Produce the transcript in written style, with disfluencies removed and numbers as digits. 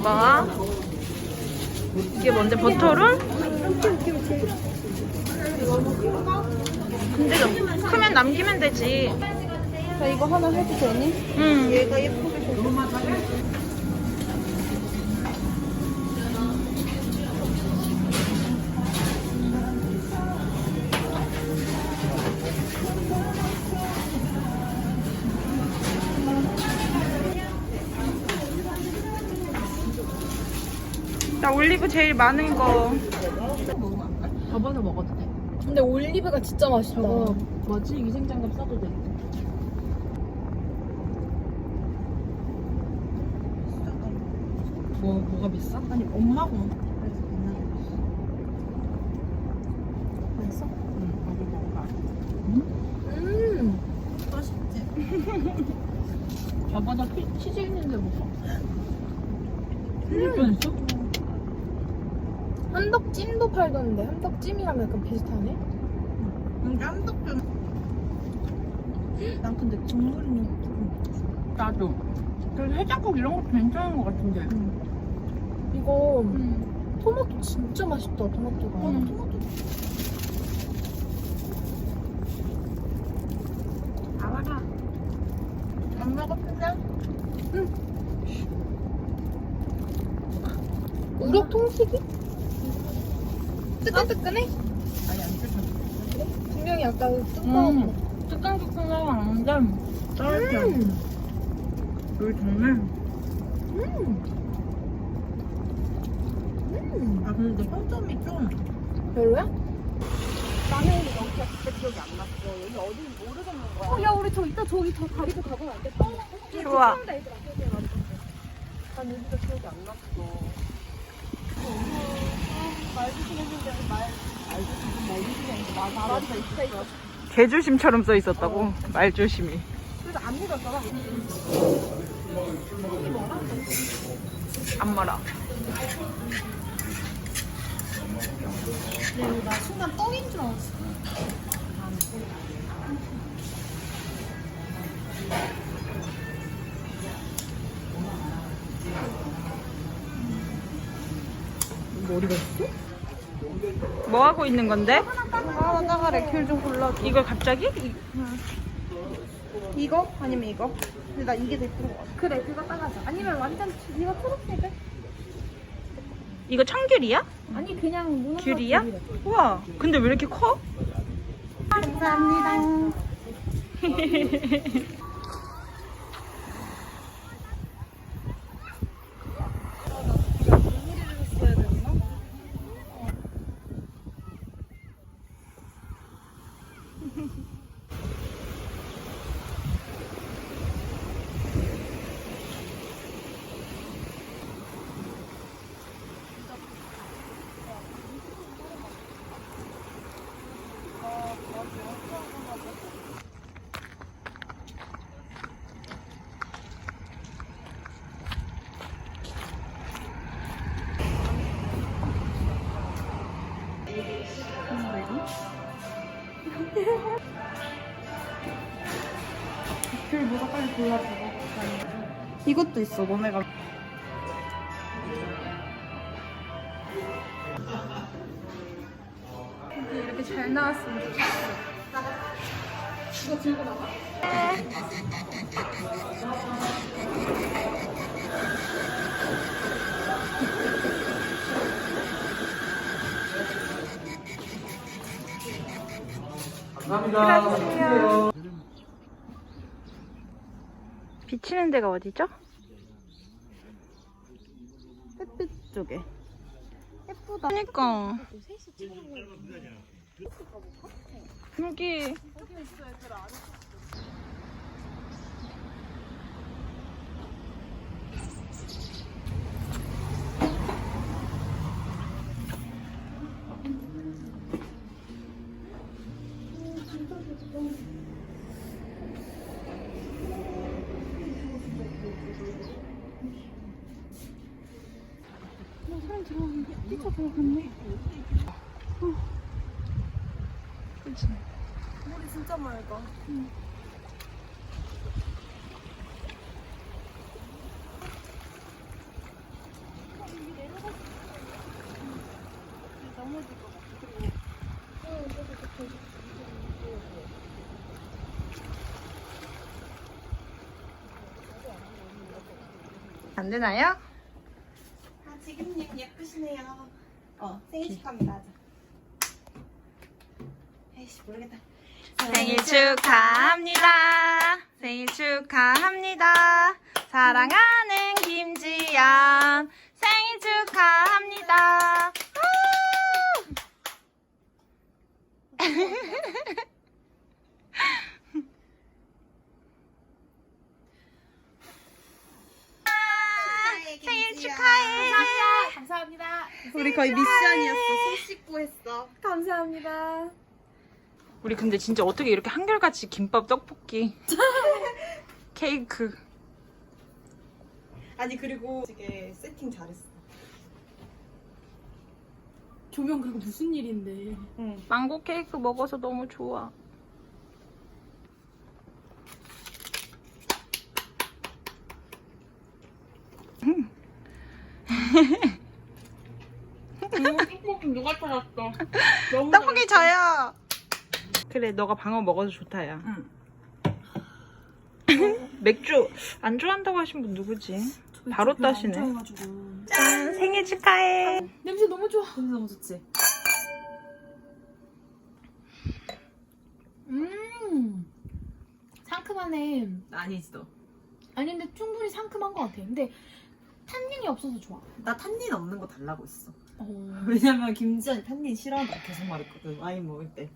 먹어. 이게 뭔데? 버터롤? 근데 크면 남기면 되지. 나 이거 하나 해도 되니? 응. 얘가 예쁘게 줘. 나 올리브 제일 많은 거. 저번에 먹어도 돼. 근데 올리브가 진짜 맛있다. 저거 뭐지? 위생장갑 써도 돼. 뭐가 비싸? 아니 엄마가 맛있어? 응, 어디 먹어봐. 맛있지? 저번에 치즈 있는데 먹어. 뻔했어? 한덕찜도 팔던데 한덕찜이랑 약간 비슷하네? 깜짝이야. 난 근데 국물 있는 거 조금 나도. 그래서 해장국 이런 것도 괜찮은 것 같은데. 이거 토마토 진짜 맛있다 토마토가 토마토. 알아라. 안 먹었어? 우럭 통튀기? 뜨끈뜨끈해? 아니 안 뜨거. 분명히 약간 뜨거워 뜨끈뜨끈하는데 짤짤. 여기 정말. 아 근데 평점이 좀 별로야? 나는 여기가 진짜 기억이 안 났어. 여기 어딘지 모르겠는 거야. 야 우리 저 이따 저기 더 가리고 가보면 안 돼? 좋아. 난 여기가 기억이 안 났어. 말조심 있어. 개조심처럼 써 있었다고. 말조심이. 그래서 안 묻었잖아. 안 말아. 나 순간 떡인 줄 알았어 머리가 있어? 뭐 하고 있는 건데? 하나 나가래 귤 좀 골라줘 이걸 갑자기? 이거? 아니면 이거? 근데 나 이게 더 예쁜 거 같아 그래 그거 따가자 아니면 완전 이거 초록색을? 이거 청귤이야? 아니 그냥 무난한 귤이야? 우와. 근데 왜 이렇게 커? 감사합니다 귤 뭐가 빨리 골라줘 이것도 있어 너네가 이렇게 잘 나왔으면 좋겠어 이거 들고 나가? 감사합니다. 비치는 데가 어디죠? 햇빛 쪽에 예쁘다 그러니까 여기 사람 들어가는데 진짜 들어갔네 그치. 물이 진짜 맑아 넘어질 것 같아. 그리고 안 되나요? 아, 지금님 예쁘시네요. 생일 축하합니다. 하자. 에이씨, 모르겠다. 생일 축하합니다. 생일 축하합니다. 사랑하는 김지연 생일 축하합니다. 생일 축하해. 감사합니다. 우리 거의 미션이었어. 손 씻고 했어. 감사합니다. 우리 근데 진짜 어떻게 이렇게 한결같이 김밥, 떡볶이, 케이크. 아니, 그리고 되게 세팅 잘했어. 조명 그리고 무슨 일인데. 응. 망고 케이크 먹어서 너무 좋아. 떡볶이 누가 찾았어? 너무 떡볶이 저요. 그래, 너가 방어 먹어서 좋다, 야. 맥주 안 좋아한다고 하신 분 누구지? 바로 따시네. 짠, 생일 축하해. 냄새 너무 좋아. 냄새 너무 좋지? 상큼하네. 아니지, 너. 아니 근데 충분히 상큼한 것 같아. 근데 탄닌이 없어서 좋아. 나 탄닌 없는 거 달라고 했어. 어. 왜냐면 김지연이 탄닌 싫어한다고 계속 말했거든. 와인 먹을 때.